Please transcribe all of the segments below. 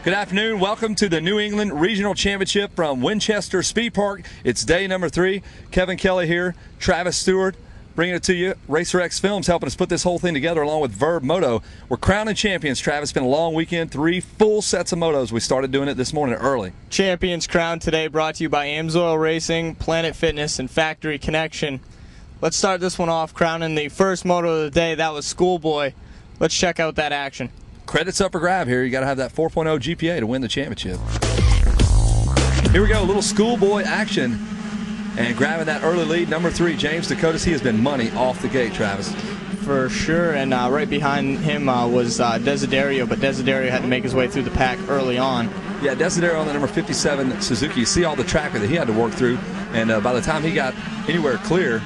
Good afternoon. Welcome to the New England Regional Championship from Winchester Speed Park. It's day number 3. Kevin Kelly here, Travis Stewart bringing it to you. RacerX Films helping us put this whole thing together along with Vurb Moto. We're crowning champions, Travis. It's been a long weekend, 3 full sets of motos. We started doing it this morning early. Champions crowned today, brought to you by Amsoil Racing, Planet Fitness, and Factory Connection. Let's start this one off crowning the first moto of the day. That was Schoolboy. Let's check out that action. Credits up for grab here. You got to have that 4.0 GPA to win the championship. Here we go, a little Schoolboy action. And grabbing that early lead, number 3, James Decotis. He has been money off the gate, Travis. For sure, and right behind him was Desiderio, but Desiderio had to make his way through the pack early on. Yeah, Desiderio on the number 57 Suzuki. You see all the tracker that he had to work through, and by the time he got anywhere clear,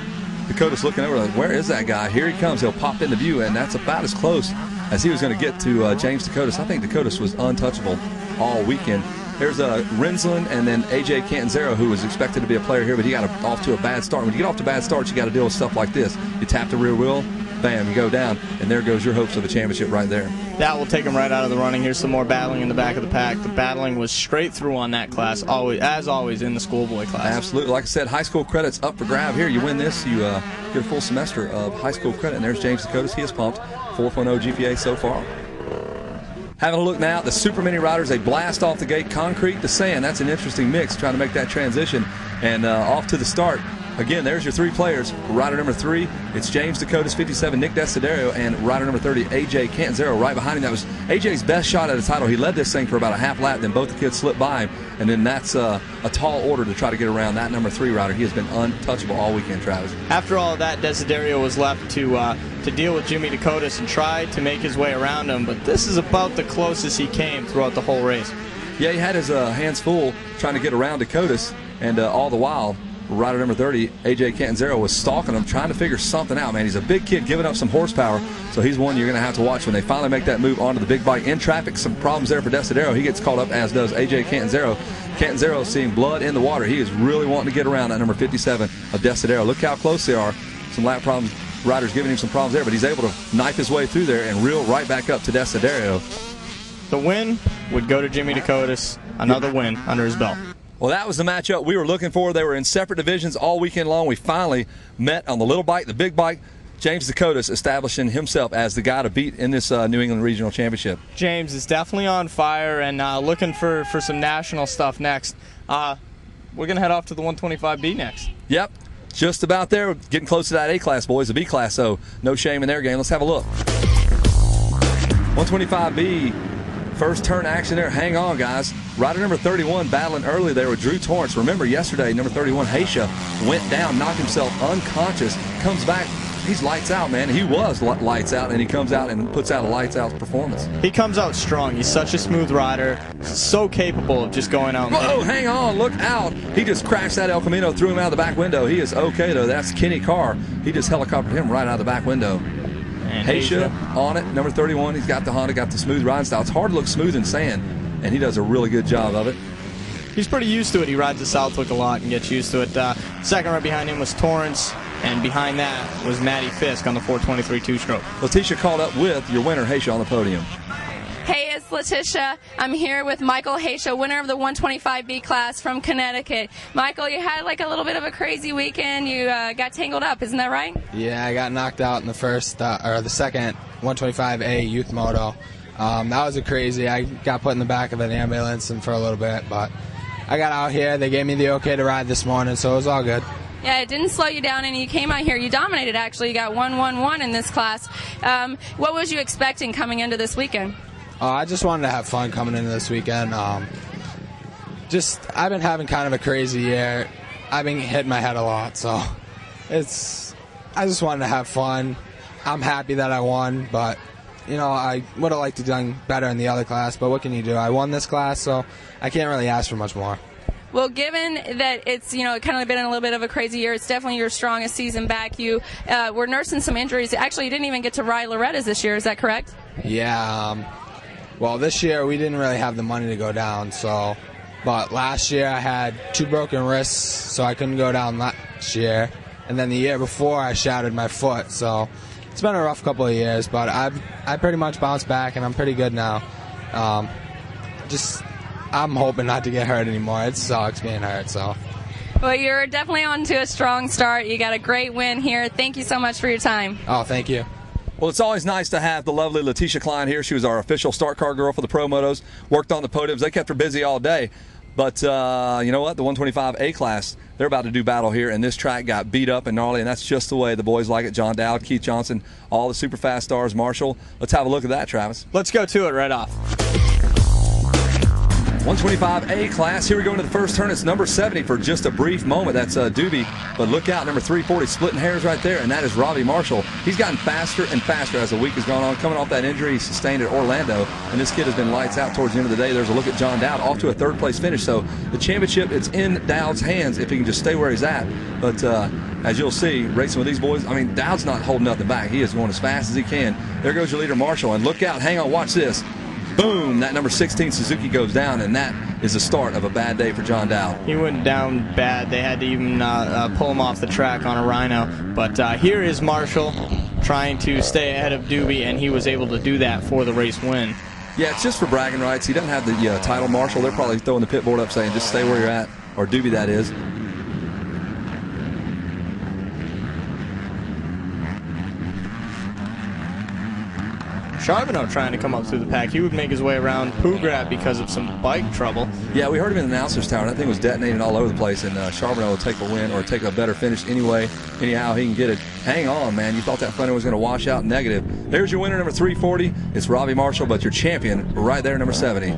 Decotis looking over like, where is that guy? Here he comes. He'll pop into view, and that's about as close as he was going to get to James Decotis. I think Decotis was untouchable all weekend. There's Rensland and then A.J. Cantanzaro, who was expected to be a player here, but he got off to a bad start. When you get off to bad starts, you got to deal with stuff like this. You tap the rear wheel, bam, you go down, and there goes your hopes of a championship right there. That will take him right out of the running. Here's some more battling in the back of the pack. The battling was straight through on that class, as always in the Schoolboy class. Absolutely. Like I said, high school credits up for grab here. You win this, you get a full semester of high school credit, and there's James Decotis. He is pumped. 4.0 GPA so far. Having a look now at the Super Mini Riders, they blast off the gate, concrete to sand. That's an interesting mix, trying to make that transition. And off to the start. Again, there's your 3 players. Rider number 3, it's James Decotis, 57, Nick Desiderio, and rider number 30, A.J. Cantanzaro. Right behind him, that was A.J.'s best shot at a title. He led this thing for about a half lap, then both the kids slipped by him, and then that's a tall order to try to get around that number 3 rider. He has been untouchable all weekend, Travis. After all of that, Desiderio was left to deal with Jimmy Decotis and try to make his way around him, but this is about the closest he came throughout the whole race. Yeah, he had his hands full trying to get around Decotis, and all the while, rider number 30, A.J. Cantanzaro, was stalking him, trying to figure something out, man. He's a big kid giving up some horsepower, so he's one you're going to have to watch when they finally make that move onto the big bike. In traffic, some problems there for Desiderio. He gets caught up, as does A.J. Cantanzaro. Cantanzaro seeing blood in the water. He is really wanting to get around that number 57 of Desiderio. Look how close they are. Some lap problems. Riders giving him some problems there, but he's able to knife his way through there and reel right back up to Desiderio. The win would go to Jimmy Decotis. Another win under his belt. Well, that was the matchup we were looking for. They were in separate divisions all weekend long. We finally met on the little bike, the big bike. James Decotis establishing himself as the guy to beat in this New England Regional Championship. James is definitely on fire and looking for some national stuff next. We're going to head off to the 125B next. Yep, just about there. Getting close to that A-class, boys, the B-class, so no shame in their game. Let's have a look. 125B. First turn action there. Hang on, guys. Rider number 31 battling early there with Drew Torrance. Remember, yesterday, number 31, Haysha, went down, knocked himself unconscious, comes back. He's lights out, man. He was lights out, and he comes out and puts out a lights out performance. He comes out strong. He's such a smooth rider, so capable of just going out. Whoa, hang on, look out. He just crashed that El Camino, threw him out the back window. He is okay, though. That's Kenny Carr. He just helicoptered him right out of the back window. And Haysha on it, number 31. He's got the Honda, got the smooth riding style. It's hard to look smooth in sand, and he does a really good job of it. He's pretty used to it. He rides the Southwick a lot and gets used to it. Second right behind him was Torrance, and behind that was Matty Fisk on the 423 two-stroke. Letitia called up with your winner, Haysha, on the podium. Hey, it's Letitia. I'm here with Michael Haysha, winner of the 125B class from Connecticut. Michael, you had like a little bit of a crazy weekend. You got tangled up, isn't that right? Yeah, I got knocked out in the second 125A youth moto. That was a crazy. I got put in the back of an ambulance and for a little bit, but I got out here. They gave me the okay to ride this morning, so it was all good. Yeah, it didn't slow you down, and you came out here. You dominated, actually. You got 1-1-1 in this class. What was you expecting coming into this weekend? I just wanted to have fun coming into this weekend. I've been having kind of a crazy year. I've been hitting my head a lot, so I just wanted to have fun. I'm happy that I won, but I would have liked to have done better in the other class, but what can you do? I won this class, so I can't really ask for much more. Well, given that it's kind of been a little bit of a crazy year, it's definitely your strongest season back. You were nursing some injuries. Actually, you didn't even get to ride Loretta's this year. Is that correct? Yeah. Well, this year we didn't really have the money to go down, but last year I had 2 broken wrists, so I couldn't go down last year. And then the year before I shattered my foot, so it's been a rough couple of years, but I pretty much bounced back and I'm pretty good now. I'm hoping not to get hurt anymore. It sucks being hurt, so. Well, you're definitely on to a strong start. You got a great win here. Thank you so much for your time. Oh, thank you. Well, it's always nice to have the lovely Letitia Klein here. She was our official start car girl for the Pro Motos, worked on the podiums. They kept her busy all day. But you know what? The 125A class, they're about to do battle here, and this track got beat up and gnarly, and that's just the way the boys like it. John Dowd, Keith Johnson, all the super fast stars, Marshall. Let's have a look at that, Travis. Let's go to it right off. 125A class, here we go into the first turn. It's number 70 for just a brief moment. That's Doobie, but look out, number 340 splitting hairs right there, and that is Robbie Marshall. He's gotten faster and faster as the week has gone on, coming off that injury he sustained at Orlando, and this kid has been lights out towards the end of the day. There's a look at John Dowd, off to a third-place finish, so the championship, it's in Dowd's hands if he can just stay where he's at. But as you'll see, racing with these boys, I mean, Dowd's not holding nothing back. He is going as fast as he can. There goes your leader, Marshall, and look out, hang on, watch this. Boom, that number 16 Suzuki goes down, and that is the start of a bad day for John Dowd. He went down bad. They had to even pull him off the track on a Rhino. But here is Marshall trying to stay ahead of Doobie, and he was able to do that for the race win. Yeah, it's just for bragging rights. He doesn't have the title Marshall. They're probably throwing the pit board up saying, just stay where you're at, or Doobie that is. Charbonneau trying to come up through the pack. He would make his way around Pooh Grab because of some bike trouble. Yeah, we heard him in the announcer's tower. That thing was detonating all over the place, and Charbonneau will take the win or take a better finish anyway. Anyhow, he can get it. Hang on, man. You thought that front end was going to wash out negative. There's your winner, number 340. It's Robbie Marshall, but your champion right there, number 70.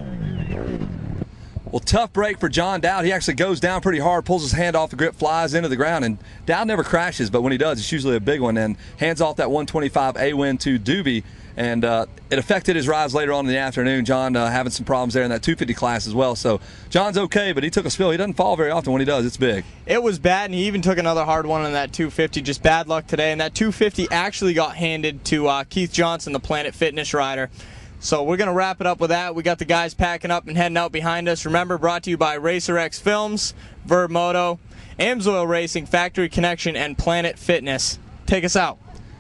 Well, tough break for John Dowd. He actually goes down pretty hard, pulls his hand off the grip, flies into the ground, and Dowd never crashes, but when he does, it's usually a big one, and hands off that 125A win to Doobie. And it affected his rise later on in the afternoon. John having some problems there in that 250 class as well. So John's okay, but he took a spill. He doesn't fall very often. When he does, it's big. It was bad, and he even took another hard one in that 250. Just bad luck today. And that 250 actually got handed to Keith Johnson, the Planet Fitness rider. So we're going to wrap it up with that. We got the guys packing up and heading out behind us. Remember, brought to you by Racer X Films, Vurb Moto, Amsoil Racing, Factory Connection, and Planet Fitness. Take us out.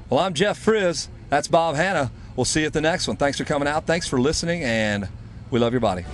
Well, I'm Jeff Frizz. That's Bob Hanna. We'll see you at the next one. Thanks for coming out. Thanks for listening, and we love your body.